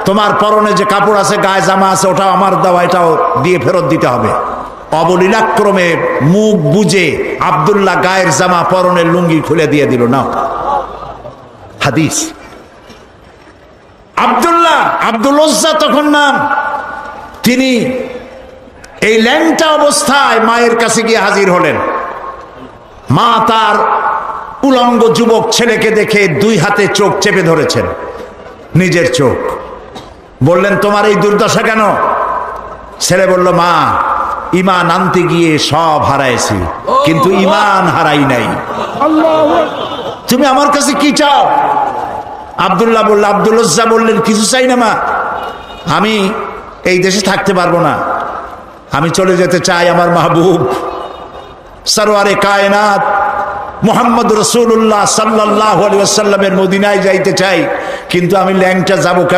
তোমার পরনে যে কাপড় আছে, গায়ে জামা আছে, ওটাও আমার দেওয়া, এটাও দিয়ে ফেরত দিতে হবে। অবলীলাক্রমে মুখ বুজে আব্দুল্লাহ গায়ের জামা পরনের লুঙ্গি খুলে দিয়ে দিল। না হাদিস। আব্দুল্লাহ, আব্দুল উজ্জা তখন নাম, তিনি এই ল্যাংটা অবস্থায় মায়ের কাছে গিয়ে হাজির হলেন। মা তার উলঙ্গ যুবক ছেলেকে দেখে দুই হাতে চোখ চেপে ধরেছেন, নিজের চোখ। বললেন, তোমার এই দুর্দশা কেন? ছেলে বলল, মা, ঈমান আনতে গিয়ে সব হারাইছি, কিন্তু ঈমান হারাই নাই। তুমি আমার কাছে কি চাও? আব্দুল্লাহ বলল, আব্দুল উজ্জা বললেন, কিছু চাই না মা, আমি এই দেশে থাকতে পারবো না, আমি চলে যেতে চাই আমার মাহবুব সরওয়ারে কায়নাত মুহাম্মদ রাসূলুল্লাহ সাল্লাল্লাহু আলাইহি ওয়াসাল্লামের মদিনায় যাইতে চাই, কিন্তু আমি ল্যাংটা যাবো কেমন?